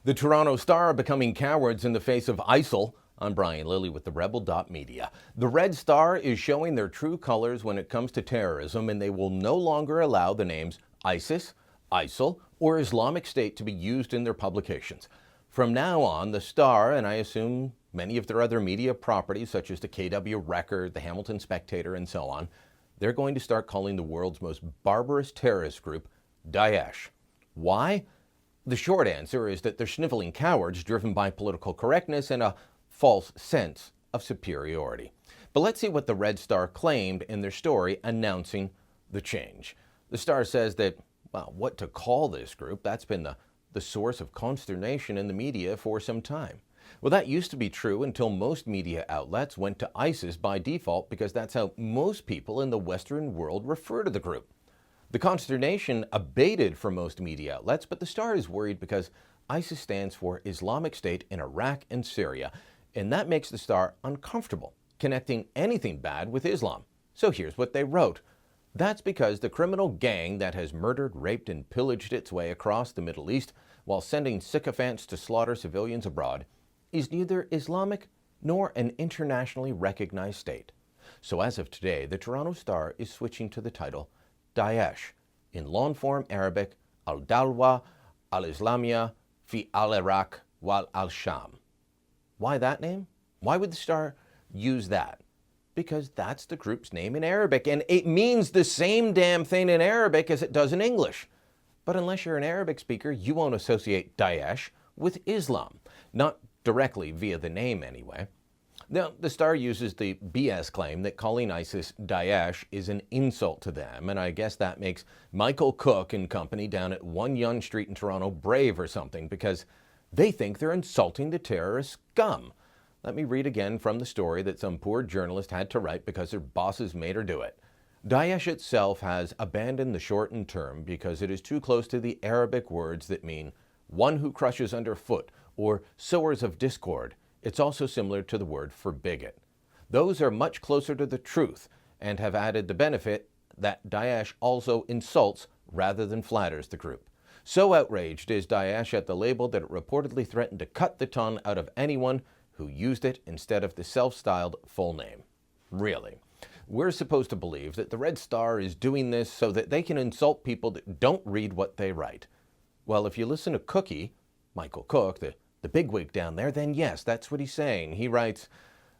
The Toronto Star becoming cowards in the face of ISIL. I'm Brian Lilly with the Rebel.media. The Red Star is showing their true colors when it comes to terrorism, and they will no longer allow the names ISIS, ISIL, or Islamic State to be used in their publications. From now on, the Star, and I assume many of their other media properties such as the KW Record, the Hamilton Spectator, and so on, they're going to start calling the world's most barbarous terrorist group Daesh. Why? The short answer is that they're sniveling cowards driven by political correctness and a false sense of superiority. But let's see what the Red Star claimed in their story announcing the change. The Star says that, well, what to call this group, that's been the source of consternation in the media for some time. Well, that used to be true until most media outlets went to ISIS by default because that's how most people in the Western world refer to the group. The consternation abated for most media outlets, but the Star is worried because ISIS stands for Islamic State in Iraq and Syria, and that makes the Star uncomfortable connecting anything bad with Islam. So here's what they wrote. That's because the criminal gang that has murdered, raped, and pillaged its way across the Middle East while sending sycophants to slaughter civilians abroad is neither Islamic nor an internationally recognized state. So as of today, the Toronto Star is switching to the title Daesh, in long form Arabic, al-Dalwa, al-Islamia, fi al-Iraq, wal al-Sham. Why that name? Why would the Star use that? Because that's the group's name in Arabic, and it means the same damn thing in Arabic as it does in English. But unless you're an Arabic speaker, you won't associate Daesh with Islam. Not directly via the name anyway. Now, the Star uses the BS claim that calling ISIS Daesh is an insult to them, and I guess that makes Michael Cook and company down at 1 Yonge Street in Toronto brave or something, because they think they're insulting the terrorist scum. Let me read again from the story that some poor journalist had to write because their bosses made her do it. Daesh itself has abandoned the shortened term because it is too close to the Arabic words that mean one who crushes underfoot or sowers of discord. It's also similar to the word for bigot. Those are much closer to the truth and have added the benefit that Daesh also insults rather than flatters the group. So outraged is Daesh at the label that it reportedly threatened to cut the tongue out of anyone who used it instead of the self-styled full name. Really? We're supposed to believe that the Red Star is doing this so that they can insult people that don't read what they write. Well, if you listen to Cookie, Michael Cook, the bigwig down there, then yes, that's what he's saying. He writes,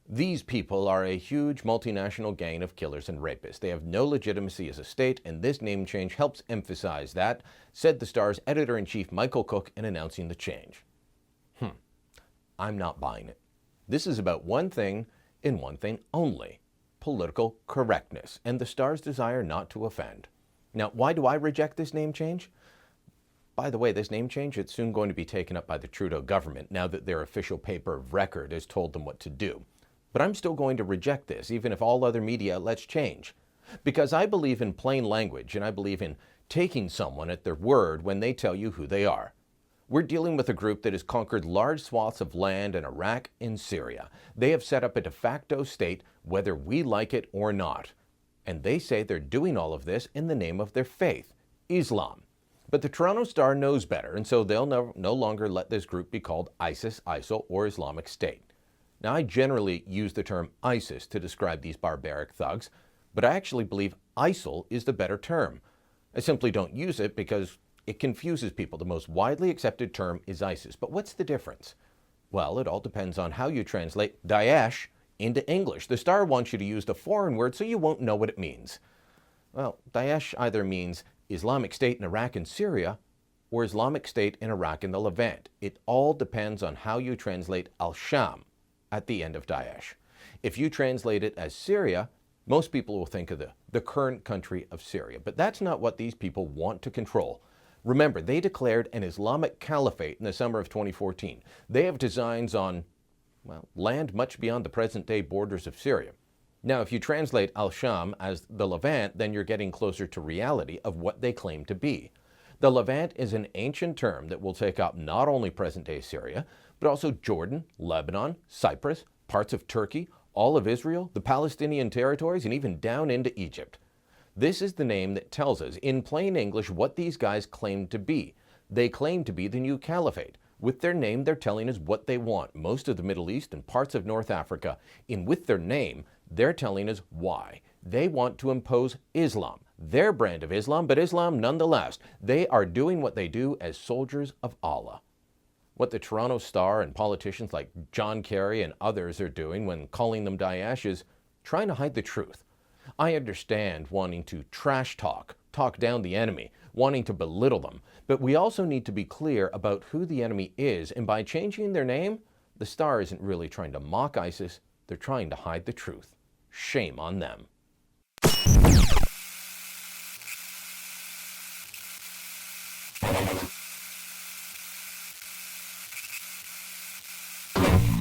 "These people are a huge multinational gang of killers and rapists. They have no legitimacy as a state, and this name change helps emphasize that," said the Star's editor-in-chief Michael Cook in announcing the change. I'm not buying it. This is about one thing and one thing only: political correctness and the Star's desire not to offend. Now, why do I reject this name change? By the way, this name change, it's soon going to be taken up by the Trudeau government now that their official paper of record has told them what to do. But I'm still going to reject this, even if all other media outlets change. Because I believe in plain language, and I believe in taking someone at their word when they tell you who they are. We're dealing with a group that has conquered large swaths of land in Iraq and Syria. They have set up a de facto state, whether we like it or not. And they say they're doing all of this in the name of their faith, Islam. But the Toronto Star knows better, and so they'll no longer let this group be called ISIS, ISIL, or Islamic State. Now, I generally use the term ISIS to describe these barbaric thugs, but I actually believe ISIL is the better term. I simply don't use it because it confuses people. The most widely accepted term is ISIS. But what's the difference? Well, it all depends on how you translate Daesh into English. The Star wants you to use the foreign word so you won't know what it means. Well, Daesh either means Islamic State in Iraq and Syria, or Islamic State in Iraq and the Levant. It all depends on how you translate al-Sham at the end of Daesh. If you translate it as Syria, most people will think of the current country of Syria. But that's not what these people want to control. Remember, they declared an Islamic caliphate in the summer of 2014. They have designs on, well, land much beyond the present-day borders of Syria. Now, if you translate al-Sham as the Levant, then you're getting closer to reality of what they claim to be. The Levant is an ancient term that will take up not only present-day Syria, but also Jordan, Lebanon, Cyprus, parts of Turkey, all of Israel, the Palestinian territories, and even down into Egypt. This is the name that tells us, in plain English, what these guys claim to be. They claim to be the new caliphate, With their name, they're telling us what they want. Most of the Middle East and parts of North Africa. And with their name, they're telling us why. They want to impose Islam, their brand of Islam, but Islam nonetheless. They are doing what they do as soldiers of Allah. What the Toronto Star and politicians like John Kerry and others are doing when calling them Daesh is trying to hide the truth. I understand wanting to trash talk down the enemy, wanting to belittle them, but we also need to be clear about who the enemy is, and by changing their name, the Star isn't really trying to mock ISIS, they're trying to hide the truth. Shame on them.